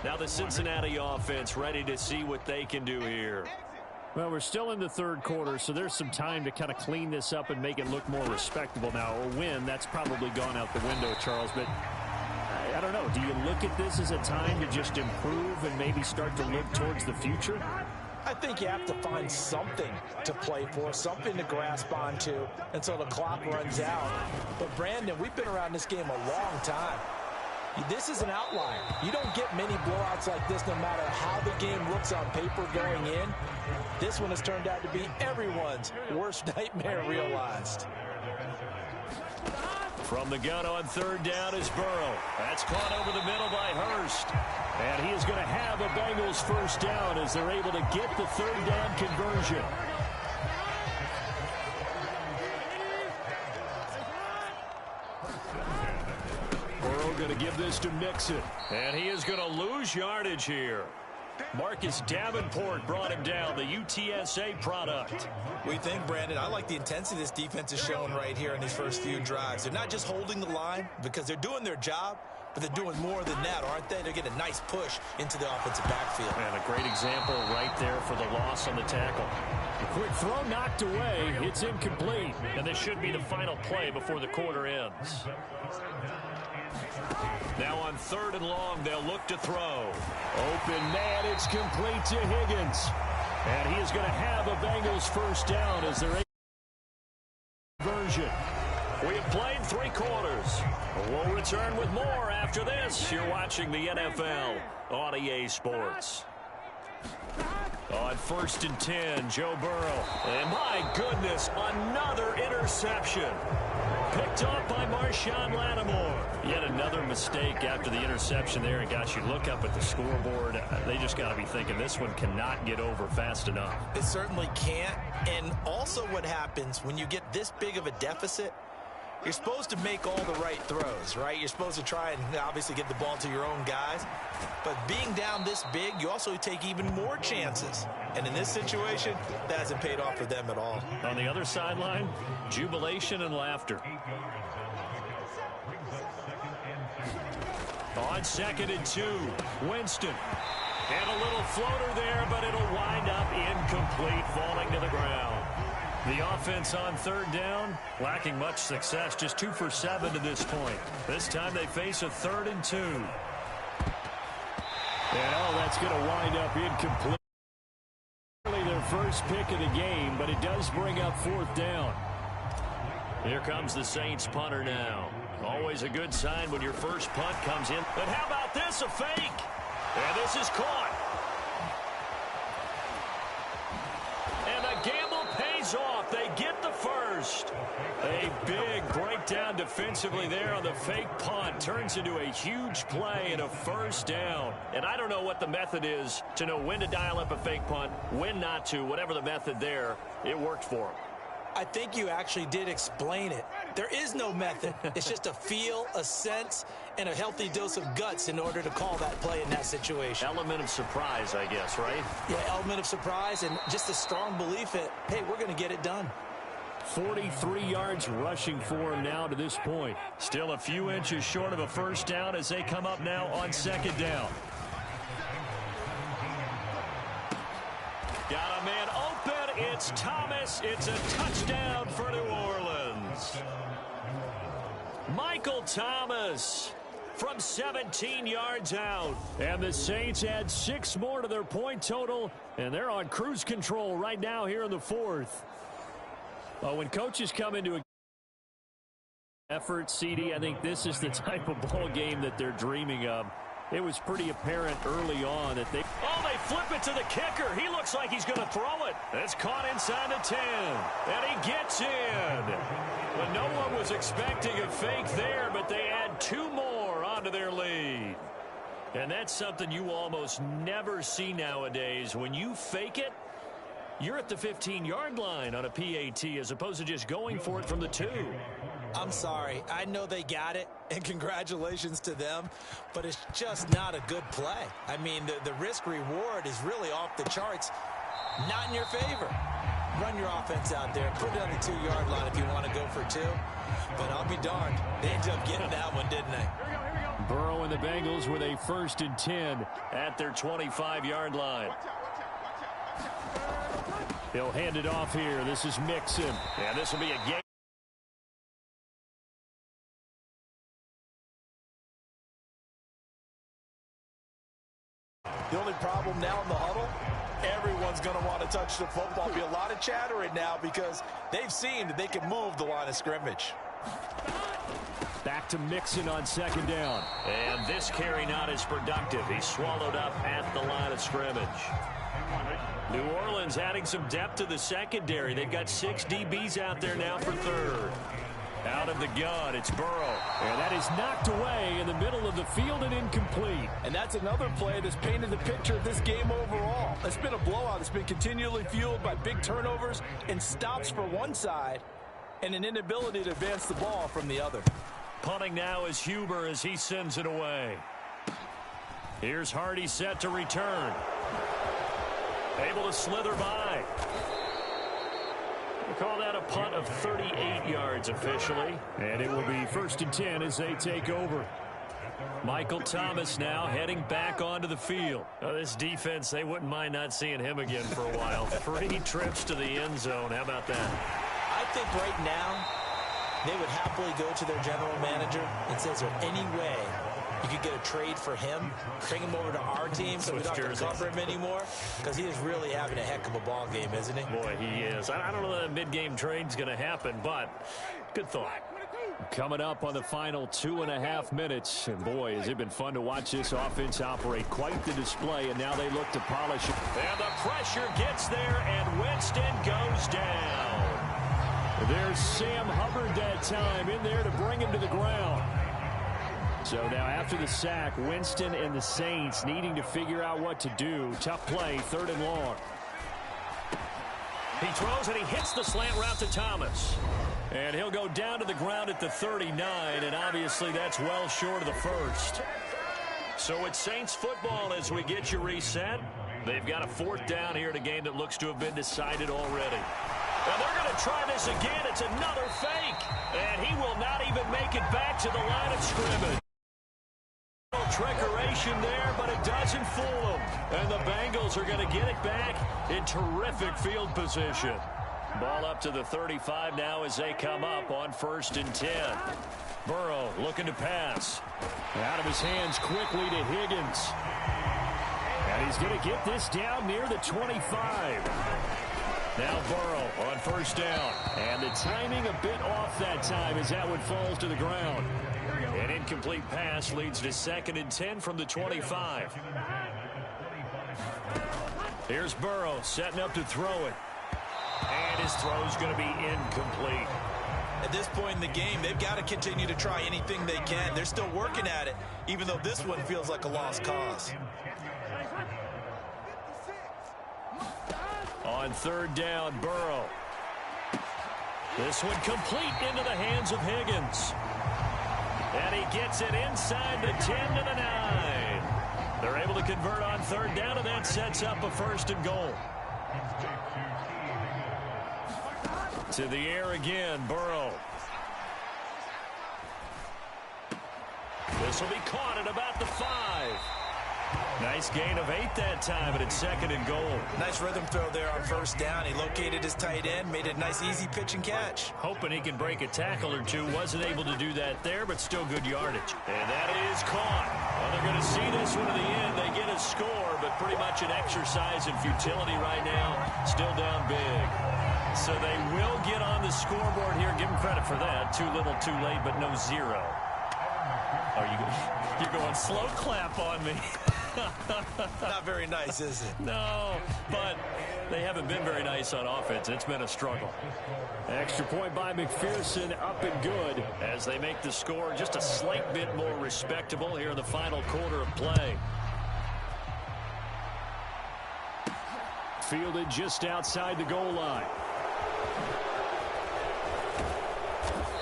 Now the Cincinnati offense ready to see what they can do here. Well, we're still in the third quarter, so there's some time to kind of clean this up and make it look more respectable now. A win, that's probably gone out the window, Charles, but I don't know. Do you look at this as a time to just improve and maybe start to look towards the future? I think you have to find something to play for, something to grasp onto until the clock runs out. But, Brandon, we've been around this game a long time. This is an outlier. You don't get many blowouts like this no matter how the game looks on paper going in. This one has turned out to be everyone's worst nightmare realized. From the gun on third down is Burrow. That's caught over the middle by Hurst. And he is going to have a Bengals first down as they're able to get the third down conversion. Burrow going to give this to Mixon. And he is going to lose yardage here. Marcus Davenport brought him down, the UTSA product. We think, Brandon, I like the intensity this defense is showing right here in these first few drives. They're not just holding the line because they're doing their job, but they're doing more than that, aren't they? They're getting a nice push into the offensive backfield. And a great example right there for the loss on the tackle. A quick throw knocked away. It's incomplete. And this should be the final play before the quarter ends. Now on third and long, they'll look to throw. Open man, it's complete to Higgins. And he is going to have a Bengals first down as they're conversion. We have played 3 quarters. We'll return with more after this. You're watching the NFL on EA Sports. On 1st and 10, Joe Burrow. And my goodness, another interception. Picked up by Marshawn Lattimore. Yet another mistake after the interception there. And gosh, you look up at the scoreboard, they just got to be thinking this one cannot get over fast enough. It certainly can't. And also what happens when you get this big of a deficit, you're supposed to make all the right throws, right? You're supposed to try and obviously get the ball to your own guys. But being down this big, you also take even more chances. And in this situation, that hasn't paid off for them at all. On the other sideline, jubilation and laughter. On 2nd and 2, Winston. And a little floater there, but it'll wind up incomplete, falling to the ground. The offense on third down, lacking much success, just 2 for 7 to this point. This time they face a 3rd and 2. And that's going to wind up incomplete. Their first pick of the game, but it does bring up 4th down. Here comes the Saints punter now. Always a good sign when your first punt comes in. But how about this, a fake? And this is caught. And the gamble pays off. They get the first. A big breakdown defensively there on the fake punt. Turns into a huge play and a first down. And I don't know what the method is to know when to dial up a fake punt, when not to. Whatever the method there, it worked for him. I think you actually did explain it. There is no method. It's just a feel, a sense, and a healthy dose of guts in order to call that play in that situation. Element of surprise, I guess, right? Yeah, element of surprise and just a strong belief that, hey, we're going to get it done. 43 yards rushing for him now to this point. Still a few inches short of a first down as they come up now on 2nd down. Got a man open. It's Thomas. It's a touchdown for New Orleans. Michael Thomas from 17 yards out. And the Saints add 6 more to their point total, and they're on cruise control right now here in the 4th. When coaches come into a effort, CD, I think this is the type of ball game that they're dreaming of. It was pretty apparent early on that they flip it to the kicker. He looks like he's going to throw it. It's caught inside the 10, and he gets in. Well, no one was expecting a fake there, but they add 2 more onto their lead. And that's something you almost never see nowadays. When you fake it, you're at the 15-yard line on a PAT as opposed to just going for it from the 2. I'm sorry. I know they got it, and congratulations to them, but it's just not a good play. I mean, the risk-reward is really off the charts, not in your favor. Run your offense out there. Put it on the 2-yard line if you want to go for 2. But I'll be darned. They ended up getting that one, didn't they? Here we go. Burrow and the Bengals with a 1st and 10 at their 25-yard line. He'll hand it off here. This is Mixon. And this will be a game. The only problem now in the huddle, everyone's going to want to touch the football. There'll be a lot of chatter right now because they've seen that they can move the line of scrimmage. Back to Mixon on 2nd down. And this carry not as productive. He's swallowed up at the line of scrimmage. New Orleans adding some depth to the secondary. They've got 6 DBs out there now for 3rd. Out of the gun, it's Burrow. And that is knocked away in the middle of the field and incomplete. And that's another play that's painted the picture of this game overall. It's been a blowout. It's been continually fueled by big turnovers and stops for one side and an inability to advance the ball from the other. Punting now is Huber as he sends it away. Here's Hardy set to return. Able to slither by. We'll call that a punt of 38 yards officially. And it will be 1st and 10 as they take over. Michael Thomas now heading back onto the field. This defense, they wouldn't mind not seeing him again for a while. 3 trips to the end zone. How about that? I think right now they would happily go to their general manager and say, is there any way you could get a trade for him, bring him over to our team so we don't have to cover him anymore? Because he is really having a heck of a ball game, isn't he? Boy, he is. I don't know that a mid-game trade's going to happen, but good thought. Coming up on the final 2.5 minutes. And boy, has it been fun to watch this offense operate. Quite the display, and now they look to polish it. And the pressure gets there, and Winston goes down. There's Sam Hubbard that time in there to bring him to the ground. So now after the sack, Winston and the Saints needing to figure out what to do. Tough play, 3rd and long. He throws and he hits the slant route to Thomas. And he'll go down to the ground at the 39, and obviously that's well short of the 1st. So it's Saints football as we get you reset. They've got a 4th down here in a game that looks to have been decided already. And they're going to try this again. It's another fake. And he will not even make it back to the line of scrimmage. Trickeration there, but it doesn't fool them. And the Bengals are going to get it back in terrific field position. Ball up to the 35 now as they come up on 1st and 10. Burrow looking to pass. Out of his hands quickly to Higgins. And he's going to get this down near the 25. Now Burrow on 1st down. And the timing a bit off that time as that one falls to the ground. An incomplete pass leads to 2nd and 10 from the 25. Here's Burrow setting up to throw it. And his throw's going to be incomplete. At this point in the game, they've got to continue to try anything they can. They're still working at it, even though this one feels like a lost cause. On 3rd down, Burrow. This one complete into the hands of Higgins. And he gets it inside the 10 to the 9. They're able to convert on 3rd down, and that sets up a 1st and goal. To the air again, Burrow. This will be caught at about the 5. Nice gain of 8 that time, and it's 2nd and goal. Nice rhythm throw there on 1st down. He located his tight end, made a nice easy pitch and catch. Hoping he can break a tackle or two. Wasn't able to do that there, but still good yardage. And that is caught. Well, they're going to see this one to the end. They get a score, but pretty much an exercise in futility right now. Still down big. So they will get on the scoreboard here. Give them credit for that. Too little, too late, but no 0. You're going slow clap on me. Not very nice, is it? No, but they haven't been very nice on offense. It's been a struggle. Extra point by McPherson, up and good. As they make the score just a slight bit more respectable here in the final quarter of play. Fielded just outside the goal line.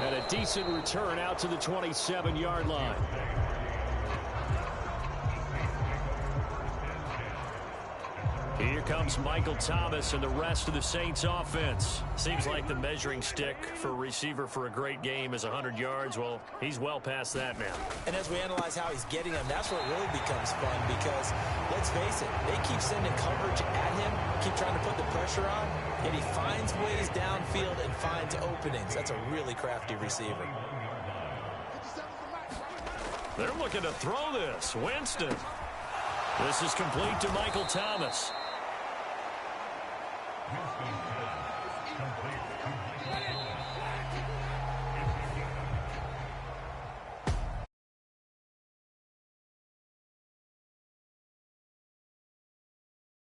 And a decent return out to the 27-yard line. Here comes Michael Thomas and the rest of the Saints offense. Seems like the measuring stick for a receiver for a great game is 100 yards. Well, he's well past that now. And as we analyze how he's getting them, that's what really becomes fun because, let's face it, they keep sending coverage at him, keep trying to put the pressure on, yet he finds ways downfield and finds openings. That's a really crafty receiver. They're looking to throw this. Winston. This is complete to Michael Thomas.